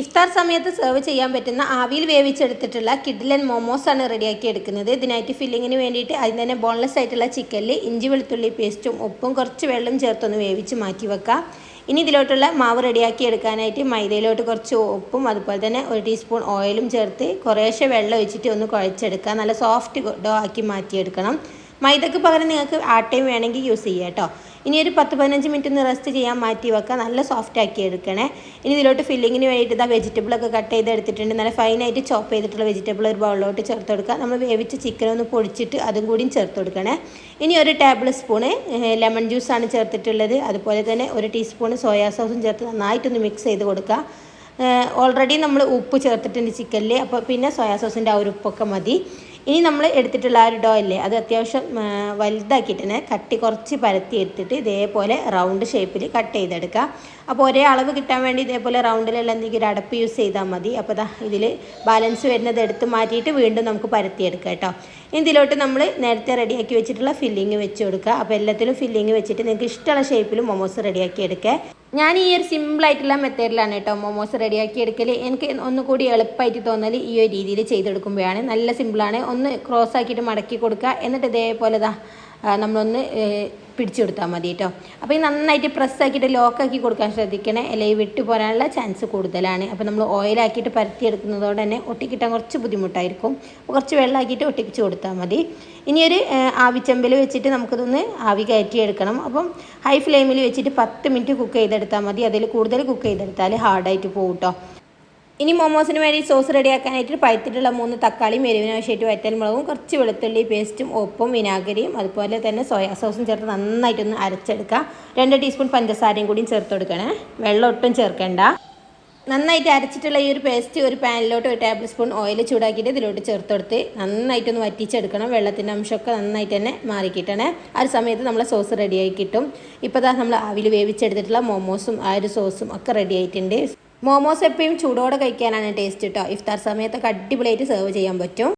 ഇഫ്താർ സമയത്ത് സെർവ് ചെയ്യാൻ പറ്റുന്ന ആവിയിൽ വേവിച്ചെടുത്തിട്ടുള്ള കിഡിലൻ മോമോസാണ് റെഡിയാക്കി എടുക്കുന്നത്. ഇതിനായിട്ട് ഫില്ലിങ്ങിന് വേണ്ടിയിട്ട് അതിന് തന്നെ ബോൺലെസ് ആയിട്ടുള്ള ചിക്കനിൽ ഇഞ്ചി വെളുത്തുള്ളി പേസ്റ്റും ഉപ്പും കുറച്ച് വെള്ളം ചേർത്തൊന്ന് വേവിച്ച് മാറ്റി വെക്കാം. ഇനി ഇതിലോട്ടുള്ള മാവ് റെഡിയാക്കി എടുക്കാനായിട്ട് മൈദയിലോട്ട് കുറച്ച് ഉപ്പും അതുപോലെ തന്നെ 1 ടീസ്പൂൺ ഓയിലും ചേർത്ത് കുറേശ്ശെ വെള്ളം ഒഴിച്ചിട്ട് ഒന്ന് കുഴച്ചെടുക്കുക. നല്ല സോഫ്റ്റ് ഡോ ആക്കി മാറ്റിയെടുക്കണം. മൈദക്ക് പകരം നിങ്ങൾക്ക് ആട്ടയും വേണമെങ്കിൽ യൂസ് ചെയ്യാം കേട്ടോ. ഇനി ഒരു 10-15 മിനിറ്റ് ഒന്ന് റെസ്റ്റ് ചെയ്യാൻ മാറ്റി വെക്കുക. നല്ല സോഫ്റ്റ് ആക്കി എടുക്കണേ. ഇനി ഇതിലോട്ട് ഫില്ലിങ്ങിന് വേണ്ടിയിട്ട് ഇതാ വെജിറ്റബിളൊക്കെ കട്ട് ചെയ്ത് എടുത്തിട്ടുണ്ട്. നല്ല ഫൈനായിട്ട് ചോപ്പ് ചെയ്തിട്ടുള്ള വെജിറ്റബിൾ ഒരു ബൗളിലോട്ട് ചേർത്ത് കൊടുക്കുക. നമ്മൾ വേവിച്ച ചിക്കൻ ഒന്ന് പൊടിച്ചിട്ട് അതും കൂടിയും ചേർത്ത് കൊടുക്കണേ. ഇനി 1 ടേബിൾ സ്പൂണ് ലെമൺ ജ്യൂസാണ് ചേർത്തിട്ടുള്ളത്. അതുപോലെ തന്നെ 1 ടീസ്പൂൺ സോയാ സോസും ചേർത്ത് നന്നായിട്ടൊന്ന് മിക്സ് ചെയ്ത് കൊടുക്കുക. ഓൾറെഡി നമ്മൾ ഉപ്പ് ചേർത്തിട്ടുണ്ട് ചിക്കനിൽ, അപ്പോൾ പിന്നെ സോയാ സോസിൻ്റെ ആ ഒരു ഉപ്പൊക്കെ മതി. ഇനി നമ്മൾ എടുത്തിട്ടുള്ള ആ ഒരു ഡോ ഇല്ലേ, അത് അത്യാവശ്യം വലുതാക്കിയിട്ട് തന്നെ കട്ടി കുറച്ച് പരത്തി എടുത്തിട്ട് ഇതേപോലെ റൗണ്ട് ഷേപ്പിൽ കട്ട് ചെയ്തെടുക്കുക. അപ്പോൾ ഒരേ അളവ് കിട്ടാൻ വേണ്ടി ഇതേപോലെ റൗണ്ടിലുള്ള എന്തെങ്കിലും ഒരു അടപ്പ് യൂസ് ചെയ്താൽ മതി. അപ്പോൾ ദാ ഇതിൽ ബാലൻസ് വരുന്നത് എടുത്ത് മാറ്റിയിട്ട് വീണ്ടും നമുക്ക് പരത്തിയെടുക്കാം കേട്ടോ. ഇതിലോട്ട് നമ്മൾ നേരത്തെ റെഡിയാക്കി വെച്ചിട്ടുള്ള ഫില്ലിങ് വെച്ച് കൊടുക്കുക. അപ്പോൾ എല്ലാത്തിലും ഫില്ലിങ് വെച്ചിട്ട് നിങ്ങൾക്ക് ഇഷ്ടമുള്ള ഷേപ്പിൽ മൊമോസ് റെഡിയാക്കി എടുക്കുക. ഞാൻ ഈ ഒരു സിമ്പിളായിട്ടുള്ള മെത്തേഡിലാണ് കേട്ടോ മൊമോസ് റെഡിയാക്കി എടുക്കൽ. എനിക്ക് ഒന്നുകൂടി എളുപ്പമായിട്ട് തോന്നൽ ഈ ഒരു രീതിയിൽ ചെയ്തെടുക്കുമ്പോഴാണ്. നല്ല സിമ്പിളാണ്. ഒന്ന് ക്രോസ് ആക്കിയിട്ട് മടക്കി കൊടുക്കുക. എന്നിട്ട് ഇതേപോലെ നമ്മളൊന്ന് പിടിച്ചു കൊടുത്താൽ മതി കേട്ടോ. അപ്പോൾ ഈ നന്നായിട്ട് പ്രസ്സാക്കിയിട്ട് ലോക്കാക്കി കൊടുക്കാൻ ശ്രദ്ധിക്കണേ, അല്ലെങ്കിൽ വിട്ടു പോരാനുള്ള ചാൻസ് കൂടുതലാണ്. അപ്പോൾ നമ്മൾ ഓയിലാക്കിയിട്ട് പരത്തിയെടുക്കുന്നതോടെ തന്നെ ഒട്ടിക്കിട്ടാൻ കുറച്ച് ബുദ്ധിമുട്ടായിരിക്കും. അപ്പോൾ കുറച്ച് വെള്ളമാക്കിയിട്ട് ഒട്ടിപ്പിച്ച് കൊടുത്താൽ മതി. ഇനിയൊരു ആവിച്ചമ്പിൽ വെച്ചിട്ട് നമുക്കിതൊന്ന് ആവി കയറ്റിയെടുക്കണം. അപ്പം ഹൈ ഫ്ലെയിമിൽ വെച്ചിട്ട് 10 മിനിറ്റ് കുക്ക് ചെയ്തെടുത്താൽ മതി. അതിൽ കൂടുതൽ കുക്ക് ചെയ്തെടുത്താൽ ഹാർഡായിട്ട് പോകും കേട്ടോ. ഇനി മൊമോസിന് വേണ്ടി സോസ് റെഡിയാക്കാനായിട്ട് പഴുത്തിട്ടുള്ള 3 തക്കാളിയും എരിവിന് ആവശ്യമായിട്ട് വറ്റൽമുളകും കുറച്ച് വെളുത്തുള്ളി പേസ്റ്റും ഉപ്പും വിനാഗിരിയും അതുപോലെ തന്നെ സോയാ സോസും ചേർത്ത് നന്നായിട്ടൊന്ന് അരച്ചെടുക്കുക. 2 ടീസ്പൂൺ പഞ്ചസാരയും കൂടിയും ചേർത്ത് കൊടുക്കണേ. വെള്ളം ഒട്ടും ചേർക്കേണ്ട. നന്നായിട്ട് അരച്ചിട്ടുള്ള ഈ ഒരു പേസ്റ്റ് ഒരു പാനിലോട്ട് 1 ടേബിൾ സ്പൂൺ ഓയിൽ ചൂടാക്കിയിട്ട് ഇതിലോട്ട് ചേർത്ത് കൊടുത്ത് നന്നായിട്ടൊന്ന് വറ്റിച്ചെടുക്കണം. വെള്ളത്തിൻ്റെ അംശമൊക്കെ നന്നായിട്ട് തന്നെ മാറിക്കിട്ടണേ. ആ ഒരു സമയത്ത് നമ്മളെ സോസ് റെഡിയായി കിട്ടും. ഇപ്പോൾ നമ്മൾ ആവിയിൽ വേവിച്ചെടുത്തിട്ടുള്ള മൊമോസും ആ ഒരു സോസും ഒക്കെ റെഡി ആയിട്ടുണ്ട്. മോമോസ് എപ്പോഴും ചൂടോടെ കഴിക്കാനാണ് ടേസ്റ്റ് കേട്ടോ. ഇഫ്താർ സമയത്തൊക്കെ അടിപൊളിയായിട്ട് സെർവ് ചെയ്യാൻ പറ്റും.